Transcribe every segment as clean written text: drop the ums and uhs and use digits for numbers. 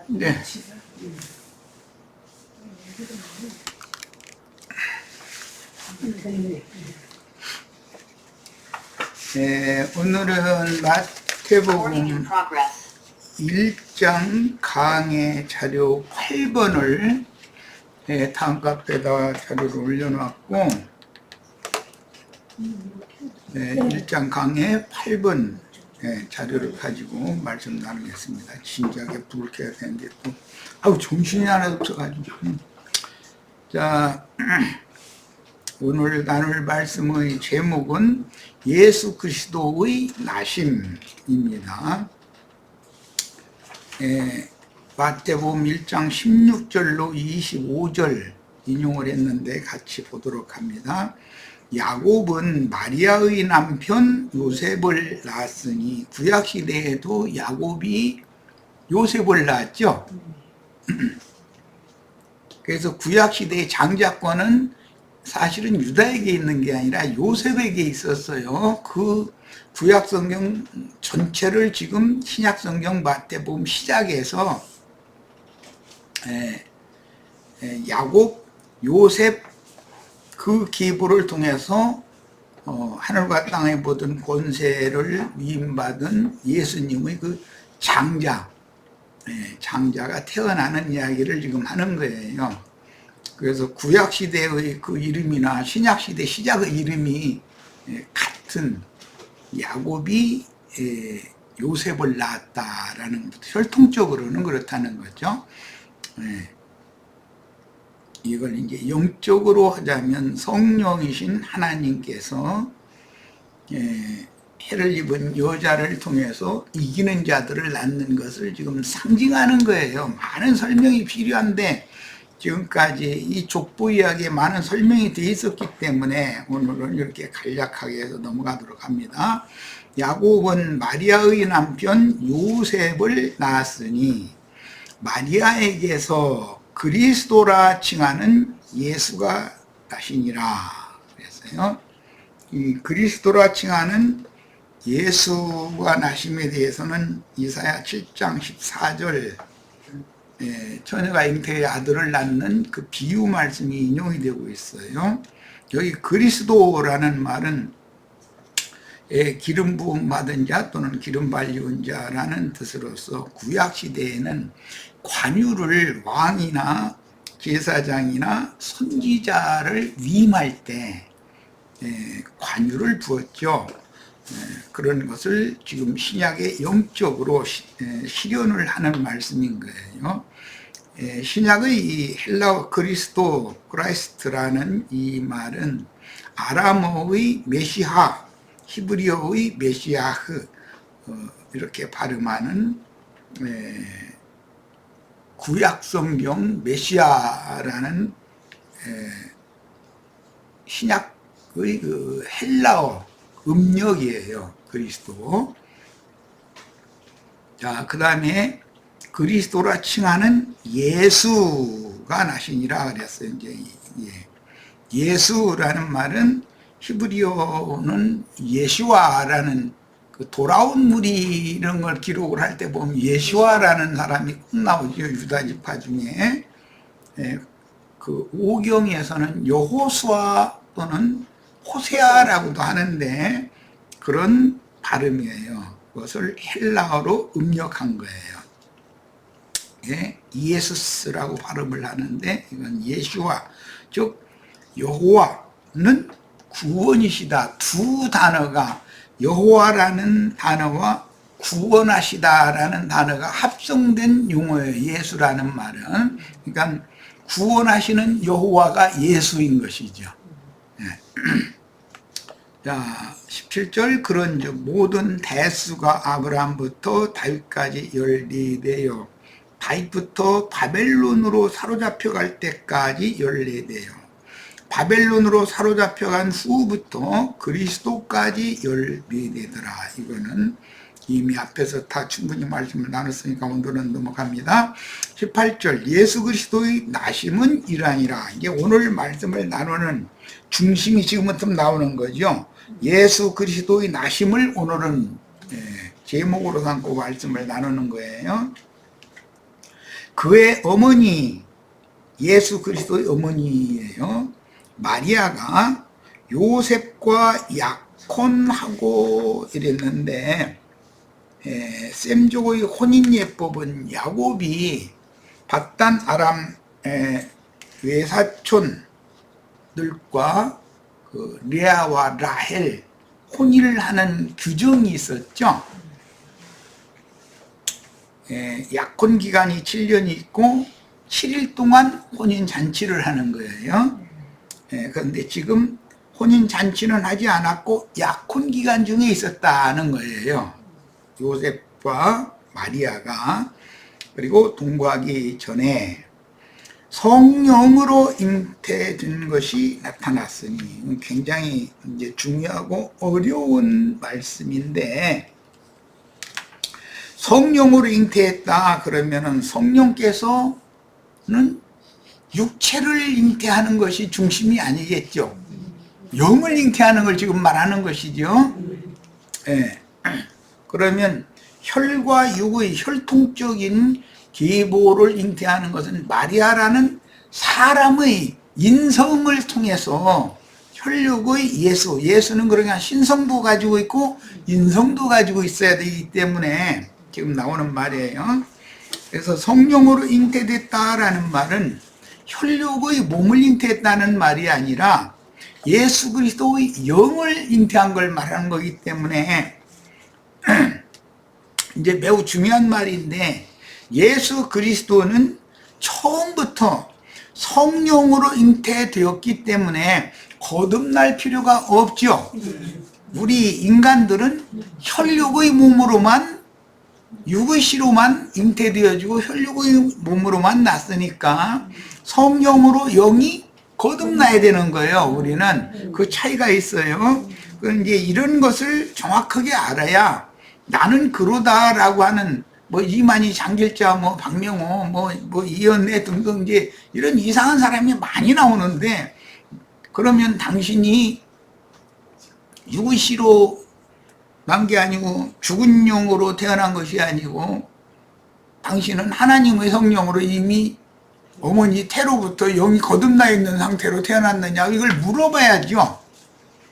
네. 네, 오늘은 마태복음 1장 강의 자료 8번을 다음 카페에다 자료를 올려놨고, 1장 강의 8번 자료를 가지고 말씀 나누겠습니다. 진지하게 불을 켜야 되는데 또 정신이 하나도 없어가지고. 자, 오늘 나눌 말씀의 제목은 예수 그리스도의 나심입니다. 마태복음 1장 16절로 25절 인용을 했는데 같이 보도록 합니다. 야곱은 마리아의 남편 요셉을 낳았으니, 구약시대에도 야곱이 요셉을 낳았죠. 그래서 구약시대의 장자권은 사실은 유다에게 있는 게 아니라 요셉에게 있었어요. 그 구약성경 전체를 지금 신약성경 마태복음 시작해서 야곱, 요셉 그 계보를 통해서 하늘과 땅의 모든 권세를 위임받은 예수님의 그 장자가 태어나는 이야기를 지금 하는 거예요. 그래서 구약시대의 그 이름이나 신약시대 시작의 이름이 같은 야곱이 요셉을 낳았다라는, 혈통적으로는 그렇다는 거죠. 이걸 이제 영적으로 하자면 성령이신 하나님께서 해를 입은 여자를 통해서 이기는 자들을 낳는 것을 지금 상징하는 거예요. 많은 설명이 필요한데 지금까지 이 족보 이야기에 많은 설명이 되어 있었기 때문에 오늘은 이렇게 간략하게 해서 넘어가도록 합니다. 야곱은 마리아의 남편 요셉을 낳았으니, 마리아에게서 그리스도라 칭하는 예수가 나시니라 그랬어요. 이 그리스도라 칭하는 예수가 나심에 대해서는 이사야 7장 14절 처녀가 잉태의 아들을 낳는 그 비유 말씀이 인용이 되고 있어요. 여기 그리스도라는 말은 기름 부음 받은 자 또는 기름 발리운 자라는 뜻으로서 구약시대에는 관유를 왕이나 제사장이나 선지자를 위임할 때 관유를 부었죠. 그런 것을 지금 신약에 영적으로 실현을 하는 말씀인 거예요. 신약의 이 헬라어 그리스도, 크라이스트라는 이 말은 아람어의 메시하, 히브리어의 메시아흐, 이렇게 발음하는 구약성경 메시아라는 신약의 그 헬라어 음력이에요. 그리스도. 자, 그 다음에 그리스도라 칭하는 예수가 나시니라 그랬어요. 이제 예수라는 말은 히브리어는 예시와라는 그 돌아온 무리 이런 걸 기록을 할 때 보면 예시와라는 사람이 꼭 나오죠. 유다 지파 중에. 그 오경에서는 여호수아 또는 호세아라고도 하는데 그런 발음이에요. 그것을 헬라어로 음력한 거예요. 이에수스라고 발음을 하는데 이건 예슈와, 즉 여호와는 구원이시다. 두 단어가, 여호와라는 단어와 구원하시다라는 단어가 합성된 용어예요. 예수라는 말은. 그러니까 구원하시는 여호와가 예수인 것이죠. 자, 17절, 그런즉 모든 대수가 아브라함부터 다윗까지 14대요. 다윗부터 바벨론으로 사로잡혀갈 때까지 14대요. 바벨론으로 사로잡혀간 후부터 그리스도까지 14대더라. 이거는 이미 앞에서 다 충분히 말씀을 나눴으니까 오늘은 넘어갑니다. 18절, 예수 그리스도의 나심은 이러하니라. 이게 오늘 말씀을 나누는 중심이 지금부터 나오는 거죠. 예수 그리스도의 나심을 오늘은 제목으로 삼고 말씀을 나누는 거예요. 그의 어머니, 예수 그리스도의 어머니예요. 마리아가 요셉과 약혼하고 이랬는데, 셈족의 혼인예법은 야곱이 밧단 아람 외사촌들과 그 레아와 라헬 혼인을 하는 규정이 있었죠. 약혼 기간이 7년이 있고 7일 동안 혼인 잔치를 하는 거예요. 그런데 지금 혼인 잔치는 하지 않았고 약혼 기간 중에 있었다는 거예요. 요셉과 마리아가. 그리고 동거하기 전에 성령으로 잉태된 것이 나타났으니, 굉장히 이제 중요하고 어려운 말씀인데, 성령으로 잉태했다 그러면은 성령께서는 육체를 잉태하는 것이 중심이 아니겠죠. 영을 잉태하는 걸 지금 말하는 것이죠. 그러면 혈과 육의 혈통적인 계보를 잉태하는 것은 마리아라는 사람의 인성을 통해서 혈육의 예수는 그러니까 신성도 가지고 있고 인성도 가지고 있어야 되기 때문에 지금 나오는 말이에요. 그래서 성령으로 잉태됐다라는 말은 혈육의 몸을 잉태했다는 말이 아니라 예수 그리스도의 영을 잉태한 걸 말하는 거기 때문에 이제 매우 중요한 말인데, 예수 그리스도는 처음부터 성령으로 잉태되었기 때문에 거듭날 필요가 없죠. 우리 인간들은 혈육의 몸으로만, 육의 씨로만 잉태되어지고 혈육의 몸으로만 났으니까 성령으로 영이 거듭나야 되는 거예요. 우리는 그 차이가 있어요. 이제 이런 것을 정확하게 알아야 나는 그러다라고 하는, 뭐 이만희, 장길자, 뭐 박명호, 뭐 이연애 등등 이제 이런 이상한 사람이 많이 나오는데, 그러면 당신이 육의 씨로 난 게 아니고 죽은 영으로 태어난 것이 아니고 당신은 하나님의 성령으로 이미 어머니 태로부터 영이 거듭나 있는 상태로 태어났느냐, 이걸 물어봐야죠.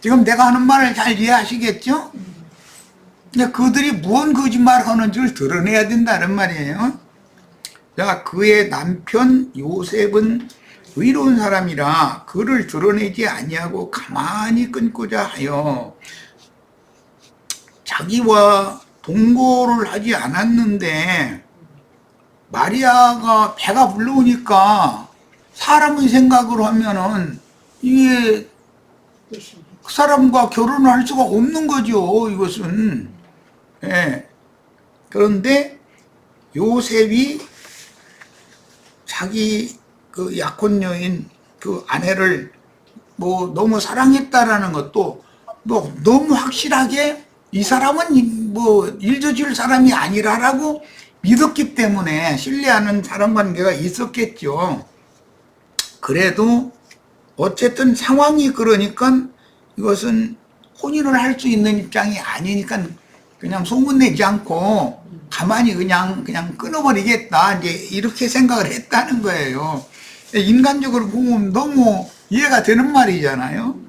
지금 내가 하는 말을 잘 이해하시겠죠? 그들이 무언 거짓말을 하는지를 드러내야 된다는 말이에요. 자, 그의 남편 요셉은 의로운 사람이라 그를 드러내지 아니하고 가만히 끊고자 하여 자기와 동거를 하지 않았는데, 마리아가 배가 불러오니까 사람의 생각으로 하면은 이게 그 사람과 결혼을 할 수가 없는 거죠, 이것은. 그런데 요셉이 자기 그 약혼 여인 그 아내를 뭐 너무 사랑했다라는 것도 뭐 너무 확실하게 이 사람은 뭐 일저질 사람이 아니라라고 믿었기 때문에 신뢰하는 사람 관계가 있었겠죠. 그래도 어쨌든 상황이 그러니까 이것은 혼인을 할 수 있는 입장이 아니니까 그냥 소문내지 않고 가만히 그냥 끊어버리겠다, 이제 이렇게 생각을 했다는 거예요. 인간적으로 보면 너무 이해가 되는 말이잖아요.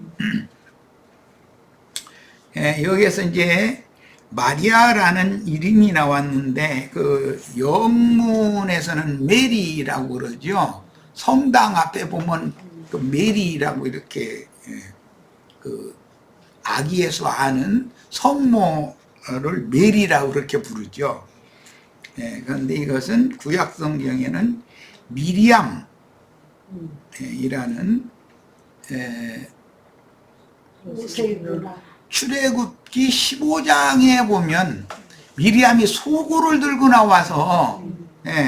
여기에서 이제 마리아라는 이름이 나왔는데, 그 영문에서는 메리라고 그러죠. 성당 앞에 보면 그 메리라고 이렇게 그 아기 예수 아는 성모를 메리라고 그렇게 부르죠. 그런데 이것은 구약 성경에는 미리암이라는 출애굽기 15장에 보면 미리암이 소고를 들고 나와서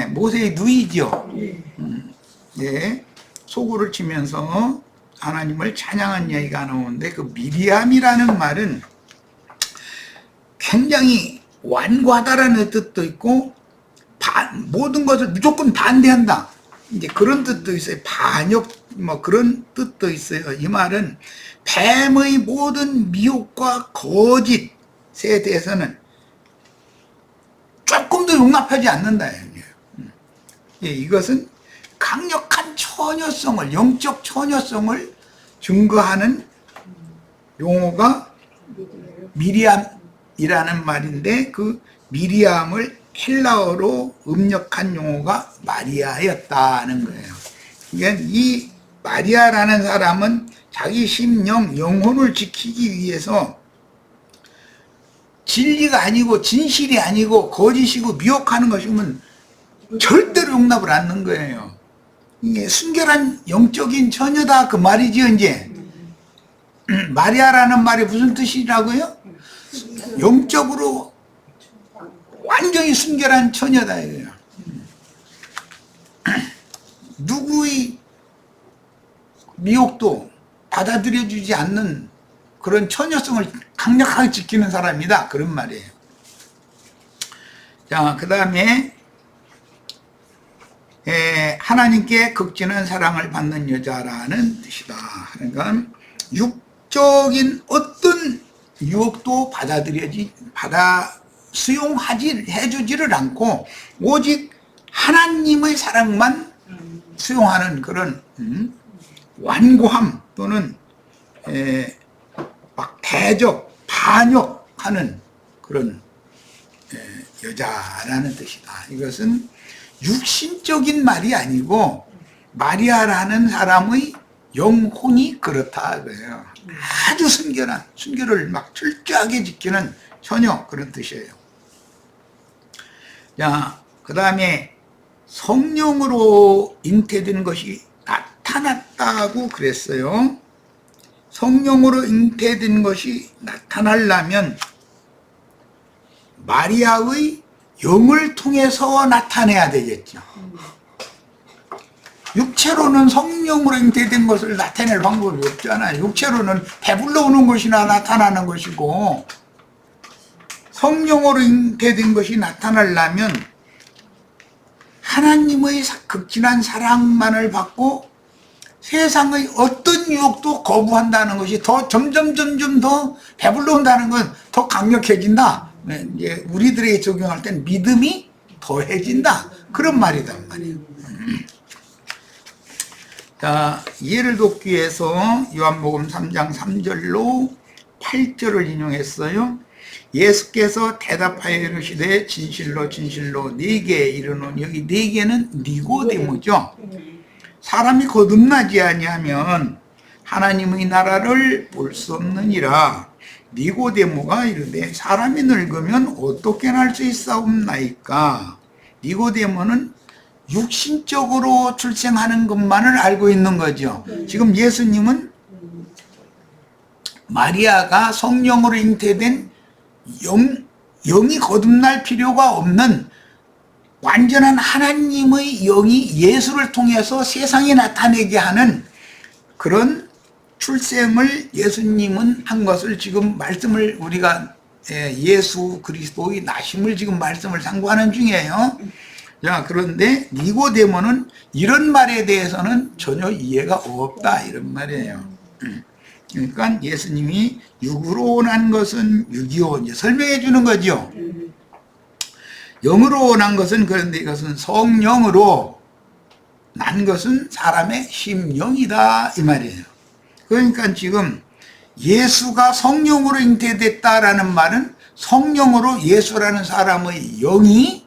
모세의 누이죠. 소고를 치면서 하나님을 찬양한 이야기가 나오는데, 그 미리암이라는 말은 굉장히 완고하다라는 뜻도 있고 모든 것을 무조건 반대한다, 이제 그런 뜻도 있어요. 반역 뭐 그런 뜻도 있어요. 이 말은 뱀의 모든 미혹과 거짓에 대해서는 조금도 용납하지 않는다. 예, 이것은 강력한 처녀성을, 영적 처녀성을 증거하는 용어가 미리암이라는 말인데, 그 미리암을 헬라어로 음력한 용어가 마리아였다는 거예요. 그러니까 이 마리아라는 사람은 자기 심령, 영혼을 지키기 위해서 진리가 아니고 진실이 아니고 거짓이고 미혹하는 것이면 절대로 용납을 않는 거예요. 이게 순결한 영적인 처녀다 그 말이죠. 이제 마리아라는 말이 무슨 뜻이라고요? 영적으로 완전히 순결한 처녀다 이거예요. 누구의 미혹도 받아들여주지 않는 그런 처녀성을 강력하게 지키는 사람이다, 그런 말이에요. 자, 그 다음에 하나님께 극진한 사랑을 받는 여자라는 뜻이다. 그러니까 육적인 어떤 유혹도 해주지를 않고 오직 하나님의 사랑만 수용하는 그런 완고함 또는 막 대적, 반역하는 그런 여자라는 뜻이다. 이것은 육신적인 말이 아니고 마리아라는 사람의 영혼이 그렇다 그래요. 아주 순결을 막 철저하게 지키는 처녀, 그런 뜻이에요. 자, 그 다음에 성령으로 잉태된 것이 나타났다고 그랬어요. 성령으로 잉태된 것이 나타나려면 마리아의 영을 통해서 나타내야 되겠죠. 육체로는 성령으로 잉태된 것을 나타낼 방법이 없잖아요. 육체로는 배불러 오는 것이나 나타나는 것이고, 성령으로 잉태된 것이 나타나려면 하나님의 극진한 사랑만을 받고 세상의 어떤 유혹도 거부한다는 것이 점점 더 배불러 온다는 건 더 강력해진다. 이제 우리들에게 적용할 땐 믿음이 더해진다, 그런 말이란 말이에요. 자, 이해를 돕기 위해서 요한복음 3장 3절로 8절을 인용했어요. 예수께서 대답하여 이르시되 진실로 진실로 네게 이르노니, 여기 네게는 니고데모죠. 사람이 거듭나지 아니하면 하나님의 나라를 볼 수 없느니라. 니고데모가 이르되 사람이 늙으면 어떻게 날 수 있사옵나이까. 니고데모는 육신적으로 출생하는 것만을 알고 있는 거죠. 지금 예수님은 마리아가 성령으로 잉태된 영이 거듭날 필요가 없는 완전한 하나님의 영이 예수를 통해서 세상에 나타내게 하는 그런 출생을 예수님은 한 것을 지금 말씀을 우리가 예수 그리스도의 나심을 지금 말씀을 상고하는 중이에요. 자, 그런데 니고데모는 이런 말에 대해서는 전혀 이해가 없다, 이런 말이에요. 그러니까 예수님이 육으로 난 것은 625 이제 설명해 주는 거죠. 영으로 난 것은, 그런데 이것은 성령으로 난 것은 사람의 심령이다, 이 말이에요. 그러니까 지금 예수가 성령으로 잉태됐다라는 말은 성령으로 예수라는 사람의 영이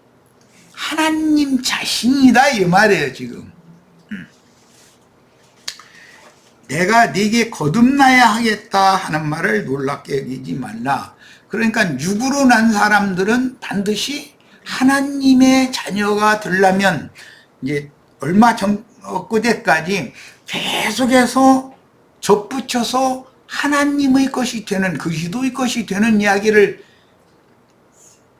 하나님 자신이다, 이 말이에요. 지금 내가 네게 거듭나야 하겠다 하는 말을 놀랍게 여기지 말라. 그러니까 육으로 난 사람들은 반드시 하나님의 자녀가 되려면 이제 얼마 전 엊그제까지 계속해서 접붙여서 하나님의 것이 되는, 그리스도의 것이 되는 이야기를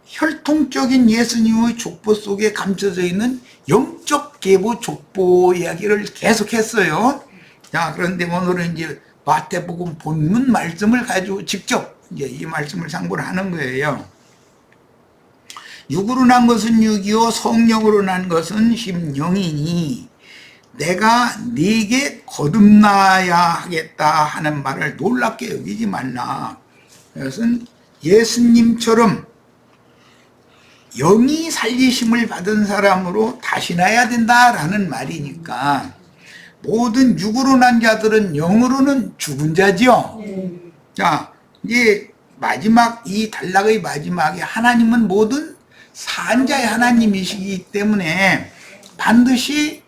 혈통적인 예수님의 족보 속에 감춰져 있는 영적 계보 족보 이야기를 계속했어요. 자, 그런데 오늘은 이제 마태복음 본문 말씀을 가지고 직접 이제 이 말씀을 상고를 하는 거예요. 육으로 난 것은 육이요 성령으로 난 것은 심령이니 내가 네게 거듭나야 하겠다 하는 말을 놀랍게 여기지 말라. 그것은 예수님처럼 영이 살리심을 받은 사람으로 다시 나야 된다라는 말이니까 모든 육으로 난 자들은 영으로는 죽은 자지요. 자, 이제 마지막 이 단락의 마지막에 하나님은 모든 산자의 하나님이시기 때문에 반드시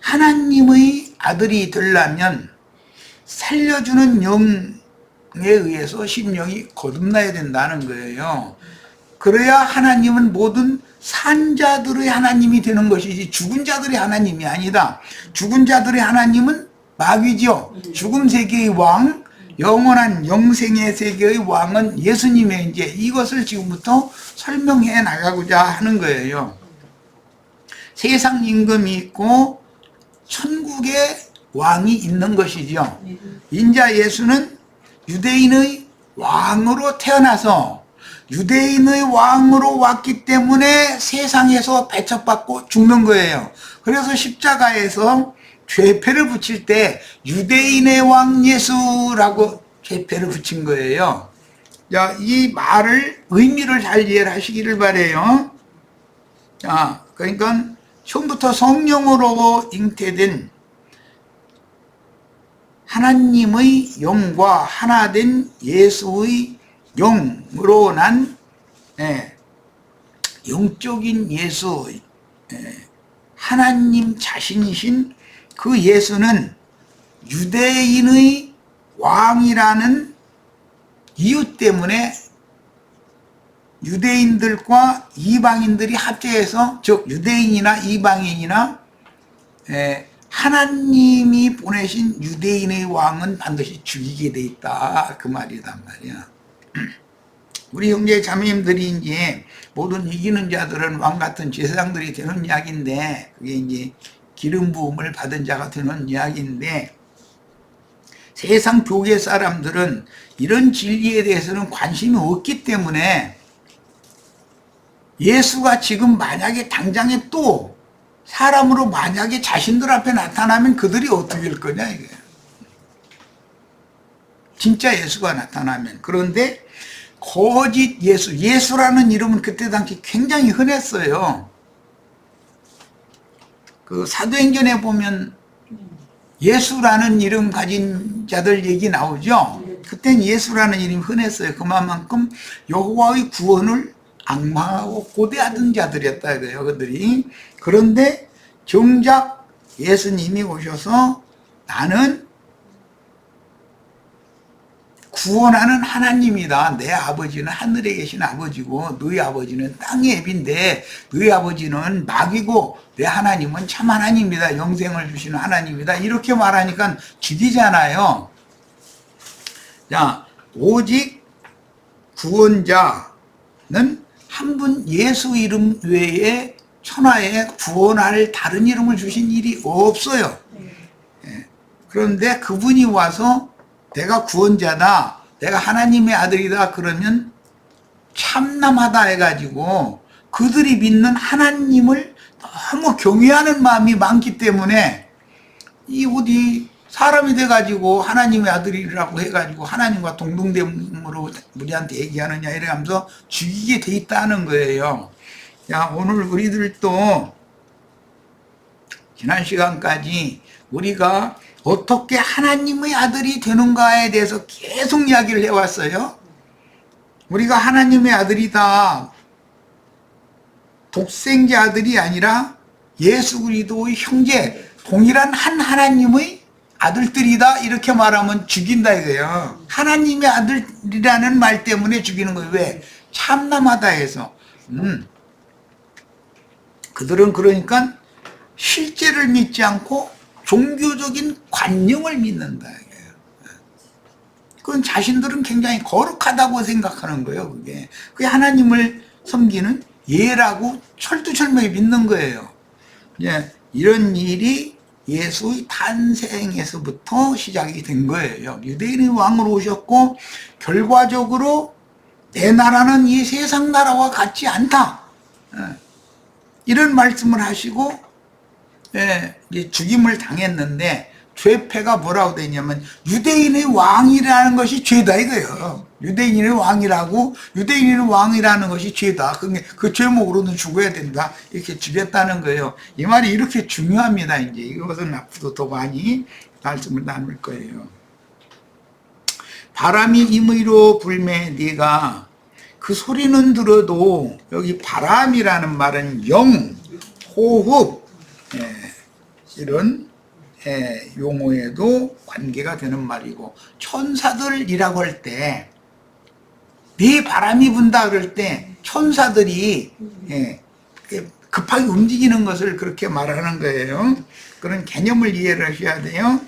하나님의 아들이 되려면 살려주는 영에 의해서 심령이 거듭나야 된다는 거예요. 그래야 하나님은 모든 산자들의 하나님이 되는 것이지 죽은 자들의 하나님이 아니다. 죽은 자들의 하나님은 마귀죠. 죽음 세계의 왕, 영원한 영생의 세계의 왕은 예수님의 이제 이것을 지금부터 설명해 나가고자 하는 거예요. 세상 임금이 있고 천국의 왕이 있는 것이죠. 인자 예수는 유대인의 왕으로 태어나서 유대인의 왕으로 왔기 때문에 세상에서 배척받고 죽는 거예요. 그래서 십자가에서 죄패를 붙일 때 유대인의 왕 예수라고 죄패를 붙인 거예요. 자, 이 말을 의미를 잘 이해를 하시기를 바래요. 자, 그러니까 처음부터 성령으로 잉태된 하나님의 영과 하나된 예수의 영으로 난 영적인 예수, 하나님 자신이신 그 예수는 유대인의 왕이라는 이유 때문에 유대인들과 이방인들이 합체해서, 즉 유대인이나 이방인이나 하나님이 보내신 유대인의 왕은 반드시 죽이게 돼 있다, 그 말이란 말이야. 우리 형제 자매님들이 이제 모든 이기는 자들은 왕 같은 제사장들이 되는 이야기인데, 그게 이제 기름 부음을 받은 자가 되는 이야기인데, 세상 교계 사람들은 이런 진리에 대해서는 관심이 없기 때문에 예수가 지금 만약에 당장에 또 사람으로 만약에 자신들 앞에 나타나면 그들이 어떻게 할 거냐 이게. 진짜 예수가 나타나면. 그런데 거짓 예수, 예수라는 이름은 그때 당시 굉장히 흔했어요. 그 사도행전에 보면 예수라는 이름 가진 자들 얘기 나오죠. 그땐 예수라는 이름이 흔했어요. 그만큼 여호와의 구원을 악망하고 고대하던 자들이었다 이거예요, 그들이. 그런데 정작 예수님이 오셔서 나는 구원하는 하나님이다. 내 아버지는 하늘에 계신 아버지고 너희 아버지는 땅의 애비인데 너희 아버지는 마귀고 내 하나님은 참 하나님이다. 영생을 주시는 하나님이다. 이렇게 말하니까 죽이잖아요. 자, 오직 구원자는 한 분 예수 이름 외에 천하에 구원할 다른 이름을 주신 일이 없어요. 그런데 그분이 와서 내가 구원자다, 내가 하나님의 아들이다 그러면 참남하다 해가지고 그들이 믿는 하나님을 너무 경외하는 마음이 많기 때문에 이 어디 사람이 돼가지고 하나님의 아들이라고 해가지고 하나님과 동등됨으로 우리한테 얘기하느냐 이러면서 죽이게 돼 있다는 거예요. 야, 오늘 우리들도 지난 시간까지 우리가 어떻게 하나님의 아들이 되는가에 대해서 계속 이야기를 해왔어요. 우리가 하나님의 아들이다. 독생자 아들이 아니라 예수 그리스도의 형제, 동일한 한 하나님의 아들들이다 이렇게 말하면 죽인다 이거예요. 하나님의 아들이라는 말 때문에 죽이는 거예요. 왜? 참남하다 해서. 그들은 그러니까 실제를 믿지 않고 종교적인 관념을 믿는다. 그건 자신들은 굉장히 거룩하다고 생각하는 거예요. 그게 하나님을 섬기는 예라고 철두철미하게 믿는 거예요. 이런 일이 예수의 탄생에서부터 시작이 된 거예요. 유대인의 왕으로 오셨고 결과적으로 내 나라는 이 세상 나라와 같지 않다. 이런 말씀을 하시고 이제 죽임을 당했는데 죄패가 뭐라고 되냐면 유대인의 왕이라는 것이 죄다 이거예요. 유대인의 왕이라고, 유대인의 왕이라는 것이 죄다. 그 죄목으로는 죽어야 된다. 이렇게 죽였다는 거예요. 이 말이 이렇게 중요합니다. 이제 이것은 앞으로 더 많이 말씀을 나눌 거예요. 바람이 임의로 불매 네가 그 소리는 들어도, 여기 바람이라는 말은 영, 호흡, 이런 용어에도 관계가 되는 말이고, 천사들이라고 할 때 네 바람이 분다 그럴 때 천사들이 급하게 움직이는 것을 그렇게 말하는 거예요. 그런 개념을 이해를 하셔야 돼요.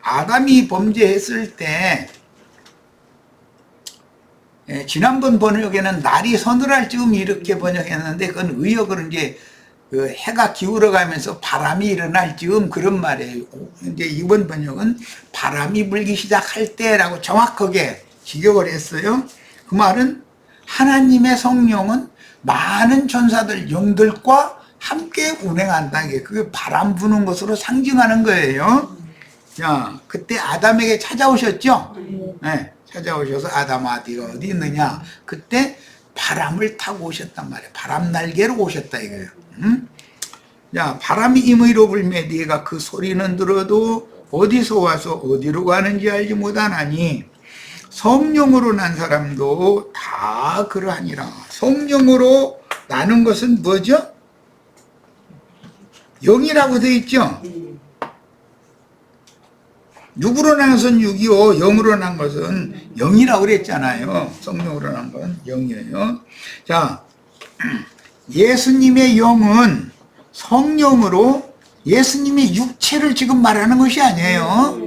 아담이 범죄했을 때 지난번 번역에는 날이 서늘할 즈음 이렇게 번역했는데, 그건 의역으로 이제 그 해가 기울어 가면서 바람이 일어날 즈음 그런 말이에요. 이제 이번 번역은 바람이 불기 시작할 때라고 정확하게 직역을 했어요. 그 말은 하나님의 성령은 많은 천사들, 영들과 함께 운행한다는 게, 그게 바람 부는 것으로 상징하는 거예요. 자, 그때 아담에게 찾아오셨죠? 네, 찾아오셔서 아담아 네가 어디 있느냐? 그때 바람을 타고 오셨단 말이에요. 바람 날개로 오셨다 이거예요. 자, 바람이 임의로 불매 네가 그 소리는 들어도 어디서 와서 어디로 가는지 알지 못하나니 성령으로 난 사람도 다 그러하니라. 성령으로 나는 것은 뭐죠? 영이라고 되어 있죠? 육으로 난 것은 육이요, 영으로 난 것은 영이라고 그랬잖아요. 성령으로 난 건 영이에요. 자, 예수님의 영은 성령으로, 예수님의 육체를 지금 말하는 것이 아니에요.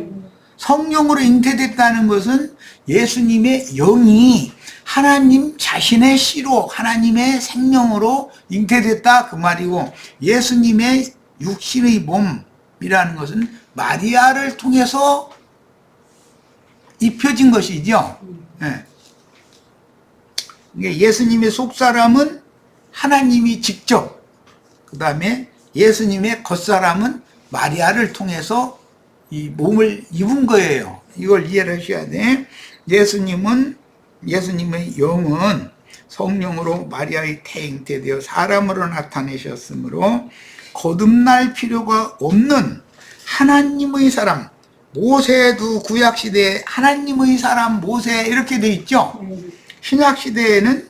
성령으로 잉태됐다는 것은 예수님의 영이 하나님 자신의 씨로, 하나님의 생명으로 잉태됐다 그 말이고, 예수님의 육신의 몸이라는 것은 마리아를 통해서 입혀진 것이죠. 예수님의 속사람은 하나님이 직접, 그 다음에 예수님의 겉사람은 마리아를 통해서 이 몸을 입은 거예요. 이걸 이해를 하셔야 돼. 예수님의 영은 성령으로 마리아의 태잉태되어 사람으로 나타내셨으므로 거듭날 필요가 없는 하나님의 사람, 모세도 구약시대에 하나님의 사람 모세 이렇게 돼 있죠. 신약시대에는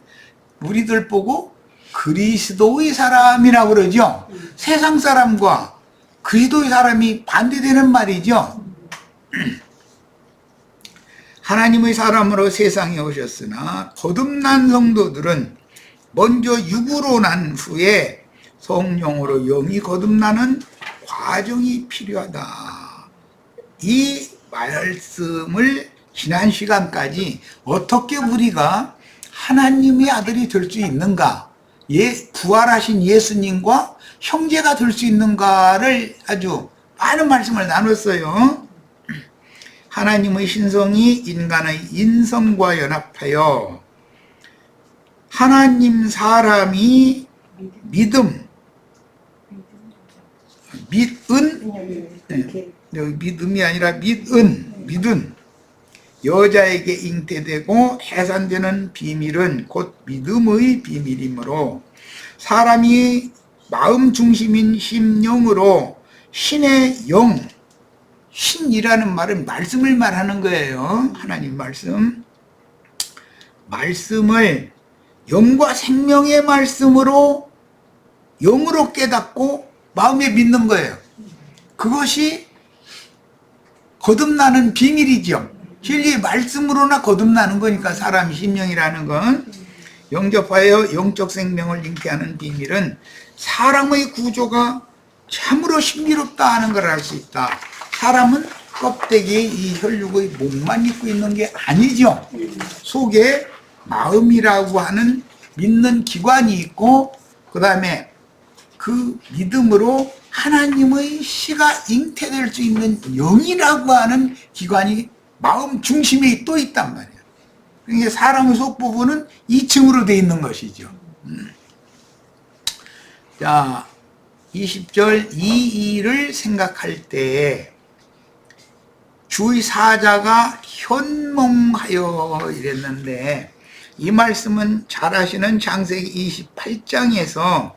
우리들 보고 그리스도의 사람이라고 그러죠. 세상 사람과 그리스도의 사람이 반대되는 말이죠. 하나님의 사람으로 세상에 오셨으나 거듭난 성도들은 먼저 육으로 난 후에 성령으로 영이 거듭나는 과정이 필요하다. 이 말씀을 지난 시간까지 어떻게 우리가 하나님의 아들이 될 수 있는가, 부활하신 예수님과 형제가 될 수 있는가를 아주 많은 말씀을 나눴어요. 하나님의 신성이 인간의 인성과 연합하여 하나님 사람이 믿은 믿음이 아니라 믿은 여자에게 잉태되고 해산되는 비밀은 곧 믿음의 비밀이므로 사람이 마음 중심인 심령으로 신의 영, 신이라는 말은 말씀을 말하는 거예요. 하나님 말씀을 영과 생명의 말씀으로 영으로 깨닫고 마음에 믿는 거예요. 그것이 거듭나는 비밀이죠. 진리의 말씀으로나 거듭나는 거니까, 사람이 심령이라는 건. 영접하여 영적 생명을 잉태하는 비밀은 사람의 구조가 참으로 신비롭다 하는 걸 알 수 있다. 사람은 껍데기에 이 혈육의 몸만 입고 있는 게 아니죠. 속에 마음이라고 하는 믿는 기관이 있고, 그 다음에 그 믿음으로 하나님의 씨가 잉태될 수 있는 영이라고 하는 기관이 마음 중심에 또 있단 말이에요. 그러니까 사람의 속 부분은 2층으로 되어 있는 것이죠. 자, 20절 이 일을 생각할 때에 주의 사자가 현몽하여 이랬는데, 이 말씀은 잘 아시는 창세기 28장에서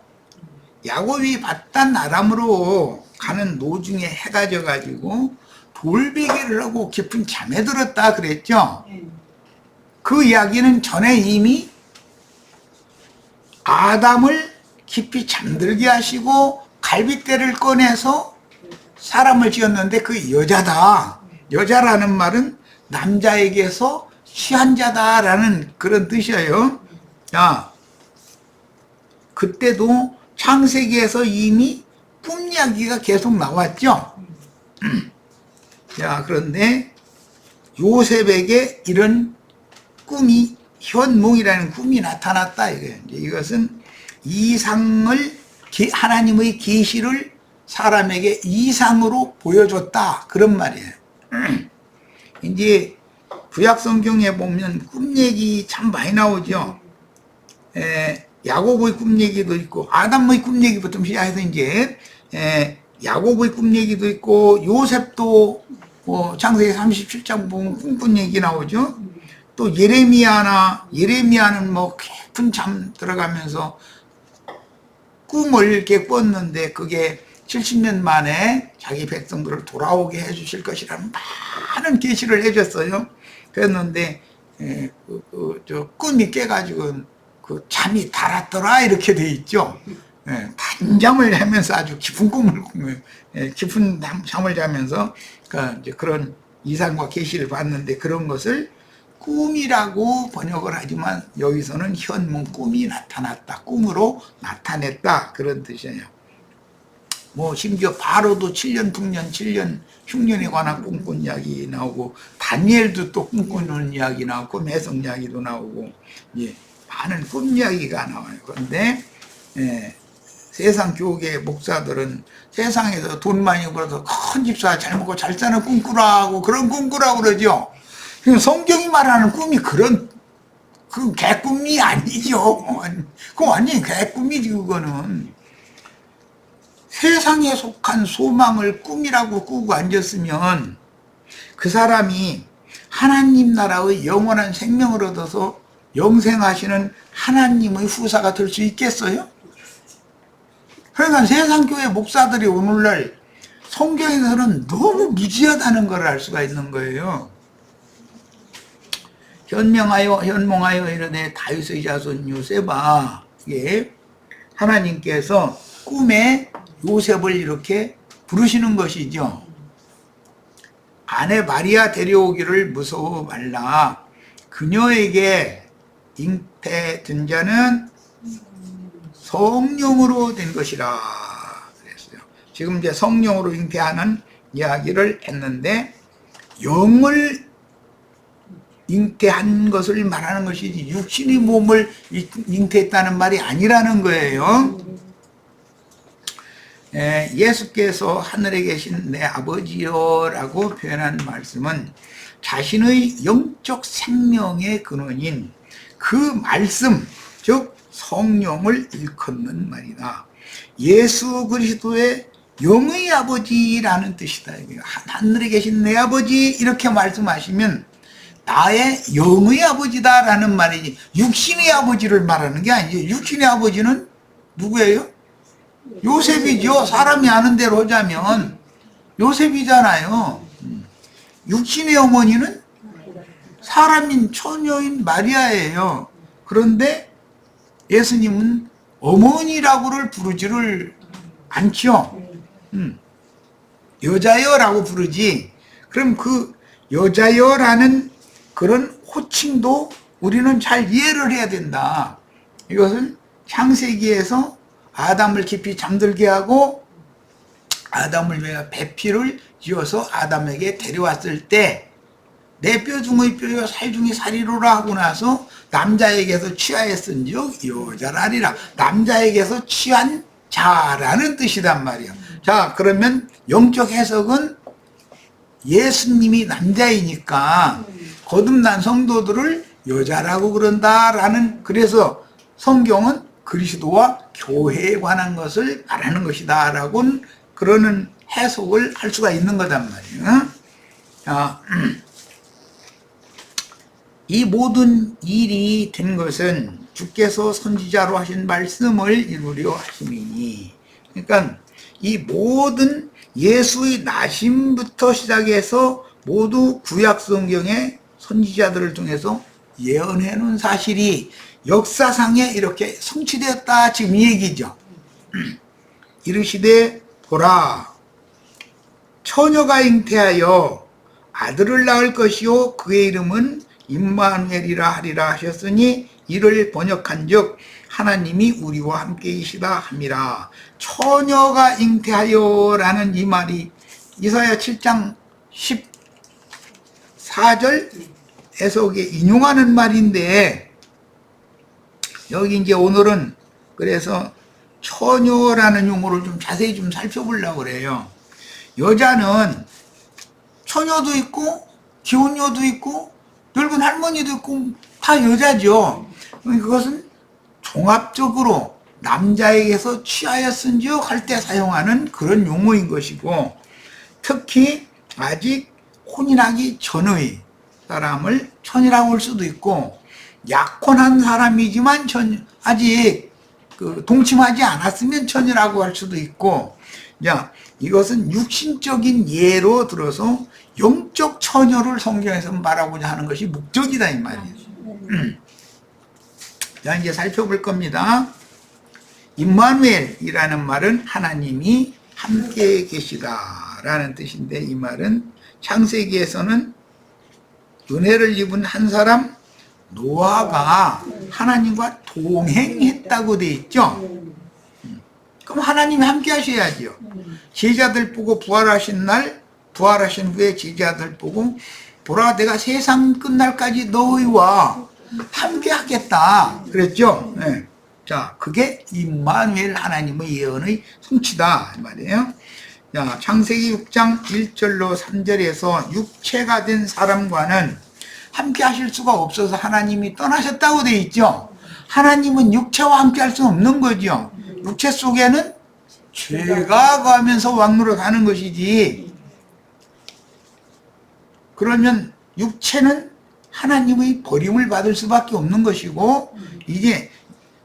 야곱이 바단 아람으로 가는 노중에 해가 져가지고 돌베개를 하고 깊은 잠에 들었다 그랬죠. 그 이야기는 전에 이미 아담을 깊이 잠들게 하시고 갈빗대를 꺼내서 사람을 지었는데 그 여자다. 여자라는 말은 남자에게서 취한 자다라는 그런 뜻이에요. 자, 그때도 창세기에서 이미 꿈 이야기가 계속 나왔죠. 자, 그런데 요셉에게 이런 꿈이, 현몽이라는 꿈이 나타났다. 이것은 이상을, 하나님의 계시를 사람에게 이상으로 보여줬다. 그런 말이에요. 이제 구약 성경에 보면 꿈 얘기 참 많이 나오죠. 야곱의 꿈 얘기도 있고, 아담의 꿈 얘기부터 시작해서 이제 야곱의 꿈 얘기도 있고, 요셉도 창세기 37장 보면 꿈꾼 얘기 나오죠. 또 예레미야는 뭐 깊은 잠 들어가면서 꿈을 이렇게 꿨는데 그게 70년 만에 자기 백성들을 돌아오게 해주실 것이라는 많은 계시를 해줬어요. 그랬는데 꿈이 깨가지고 그 잠이 달았더라 이렇게 돼 있죠. 단잠을 자면서 아주 깊은 꿈을 깊은 잠을 자면서 이제 그런 이상과 계시를 봤는데, 그런 것을 꿈이라고 번역을 하지만 여기서는 현몽, 꿈이 나타났다, 꿈으로 나타냈다, 그런 뜻이에요. 뭐 심지어 바로도 7년 풍년 7년 흉년에 관한 꿈꾼 이야기 나오고, 다니엘도 또 꿈꾸는 이야기 나오고, 매성 이야기도 나오고, 예, 많은 꿈 이야기가 나와요. 그런데 세상 교계 목사들은 세상에서 돈 많이 벌어서 큰 집사 잘 먹고 잘 사는 꿈꾸라고, 그런 꿈꾸라고 그러죠. 성경이 말하는 꿈이 그 개꿈이 아니죠. 그거 완전히 개꿈이지. 그거는 세상에 속한 소망을 꿈이라고 꾸고 앉았으면 그 사람이 하나님 나라의 영원한 생명을 얻어서 영생하시는 하나님의 후사가 될 수 있겠어요? 그러니까 세상교회 목사들이 오늘날 성경에서는 너무 무지하다는 걸 알 수가 있는 거예요. 현몽하여 이르되 다윗의 자손 요셉아, 이게 하나님께서 꿈에 요셉을 이렇게 부르시는 것이죠. 아내 마리아 데려오기를 무서워 말라. 그녀에게 잉태된 자는 성령으로 된 것이라 그랬어요. 지금 이제 성령으로 잉태하는 이야기를 했는데, 영을 잉태한 것을 말하는 것이지 육신의 몸을 잉태했다는 말이 아니라는 거예요. 예수께서 하늘에 계신 내 아버지여 라고 표현한 말씀은 자신의 영적 생명의 근원인 그 말씀, 즉 성령을 일컫는 말이다. 예수 그리스도의 영의 아버지라는 뜻이다. 하늘에 계신 내 아버지 이렇게 말씀하시면 나의 영의 아버지다라는 말이지, 육신의 아버지를 말하는 게 아니죠. 육신의 아버지는 누구예요? 요셉이죠. 사람이 아는 대로 하자면 요셉이잖아요. 육신의 어머니는 사람인 처녀인 마리아예요. 그런데 예수님은 어머니라고를 부르지를 않죠. 여자여라고 부르지. 그럼 그 여자여라는 그런 호칭도 우리는 잘 이해를 해야 된다. 이것은 창세기에서 아담을 깊이 잠들게 하고 아담을 위해 배필을 지어서 아담에게 데려왔을 때 내 뼈 중의 뼈요 살 중의 살이로라 하고 나서 남자에게서 취하였은즉 여자라리라. 남자에게서 취한 자라는 뜻이란 말이에요. 자, 그러면 영적 해석은 예수님이 남자이니까 거듭난 성도들을 여자라고 그런다라는, 그래서 성경은 그리스도와 교회에 관한 것을 말하는 것이다 라고 그러는 해석을 할 수가 있는 거단 말이에요. 자, 이 모든 일이 된 것은 주께서 선지자로 하신 말씀을 이루려 하심이니. 그러니까 이 모든 예수의 나심부터 시작해서 모두 구약 성경의 선지자들을 통해서 예언해 놓은 사실이 역사상에 이렇게 성취되었다, 지금 이 얘기죠. 이르시되 보라, 처녀가 잉태하여 아들을 낳을 것이요 그의 이름은 임마누엘이라 하리라 하셨으니 이를 번역한즉 하나님이 우리와 함께이시다 함이라. 처녀가 잉태하여 라는 이 말이 이사야 7장 14절에서 인용하는 말인데, 여기 이제 오늘은 그래서 처녀라는 용어를 좀 자세히 좀 살펴보려고 그래요. 여자는 처녀도 있고 기혼녀도 있고 늙은 할머니도 있고 다 여자죠. 그것은 종합적으로 남자에게서 취하였은즉 할 때 사용하는 그런 용어인 것이고, 특히 아직 혼인하기 전의 사람을 처녀라고 할 수도 있고, 약혼한 사람이지만 아직 동침하지 않았으면 처녀라고 할 수도 있고, 자, 이것은 육신적인 예로 들어서 영적 처녀를 성경에서 말하고자 하는 것이 목적이다, 이 말이에요. 자, 이제 살펴볼 겁니다. 임마누엘이라는 말은 하나님이 함께 계시다 라는 뜻인데, 이 말은 창세기에서는 은혜를 입은 한 사람 노아가 하나님과 동행했다고 돼 있죠. 그럼 하나님이 함께 하셔야죠. 제자들 보고 부활하신 날, 부활하신 후에 제자들 보고 보라, 내가 세상 끝날까지 너희와 함께 하겠다 그랬죠. 네. 자, 그게 임마누엘 하나님의 예언의 성취다 이 말이에요. 자, 창세기 6장 1절로 3절에서 육체가 된 사람과는 함께 하실 수가 없어서 하나님이 떠나셨다고 돼 있죠. 하나님은 육체와 함께 할 수 없는 거죠. 육체 속에는 죄가 가면서 왕노릇 하는 것이지, 그러면 육체는 하나님의 버림을 받을 수밖에 없는 것이고, 이제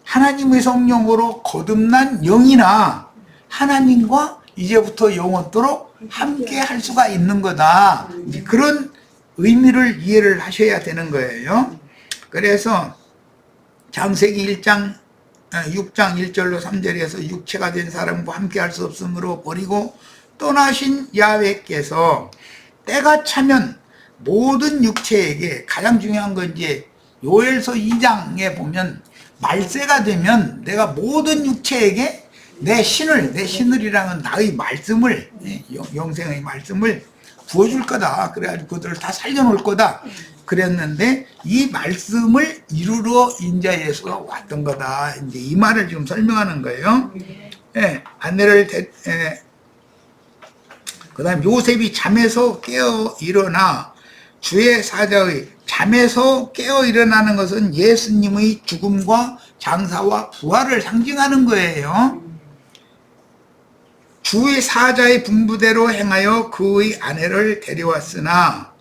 하나님의 성령으로 거듭난 영이나 하나님과 이제부터 영원토록 함께 할 수가 있는 거다, 그런 의미를 이해를 하셔야 되는 거예요. 그래서 창세기 6장 1절로 3절에서 육체가 된 사람과 함께 할 수 없으므로 버리고 떠나신 야훼께서 때가 차면 모든 육체에게, 가장 중요한 건 이제 요엘서 2장에 보면 말세가 되면 내가 모든 육체에게 내 신을이라는 나의 말씀을, 영생의 말씀을 부어줄 거다. 그래가지고 그들을 다 살려놓을 거다 그랬는데, 이 말씀을 이루러 인자 예수가 왔던 거다. 이제 이 말을 지금 설명하는 거예요. 아내를 그다음 요셉이 잠에서 깨어 일어나 주의 사자의 잠에서 깨어 일어나는 것은 예수님의 죽음과 장사와 부활을 상징하는 거예요. 주의 사자의 분부대로 행하여 그의 아내를 데려왔으나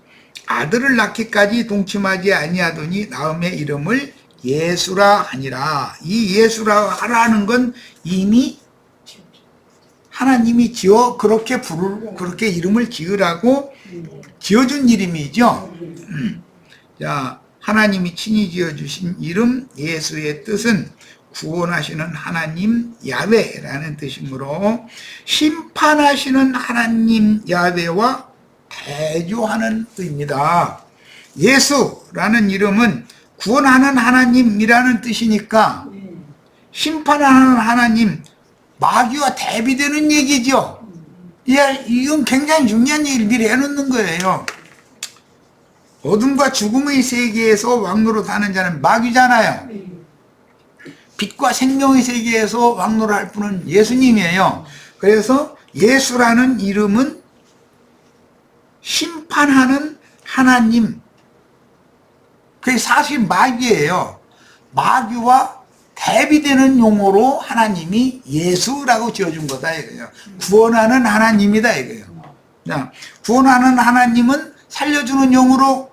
아들을 낳기까지 동침하지 아니하더니 낳음의 이름을 예수라 하니라. 이 예수라 하라는 건 이미 하나님이 그렇게 이름을 지으라고 지어준 이름이죠. 자, 하나님이 친히 지어주신 이름 예수의 뜻은 구원하시는 하나님 야훼라는 뜻이므로 심판하시는 하나님 야훼와 대조하는 의미다. 예수라는 이름은 구원하는 하나님이라는 뜻이니까 심판하는 하나님, 마귀와 대비되는 얘기죠. 이건 굉장히 중요한 얘기를 미리 해놓는 거예요. 어둠과 죽음의 세계에서 왕노릇 하는 자는 마귀잖아요. 빛과 생명의 세계에서 왕노를 할 분은 예수님이에요. 그래서 예수라는 이름은 심판하는 하나님, 그게 사실 마귀예요. 마귀와 대비되는 용어로 하나님이 예수라고 지어준 거다 이거예요. 구원하는 하나님이다 이거예요. 구원하는 하나님은 살려주는 영으로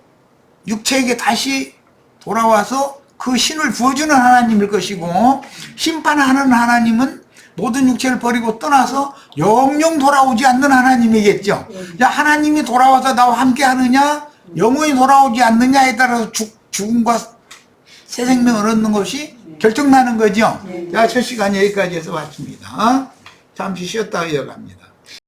육체에게 다시 돌아와서 그 신을 부어주는 하나님일 것이고, 심판하는 하나님은 모든 육체를 버리고 떠나서 영영 돌아오지 않는 하나님이겠죠. 야, 하나님이 돌아와서 나와 함께 하느냐, 영원히 돌아오지 않느냐에 따라서 죽음과 새 생명을 얻는 것이 결정나는 거죠. 자, 첫 시간 여기까지 해서 마칩니다. 잠시 쉬었다가 이어갑니다.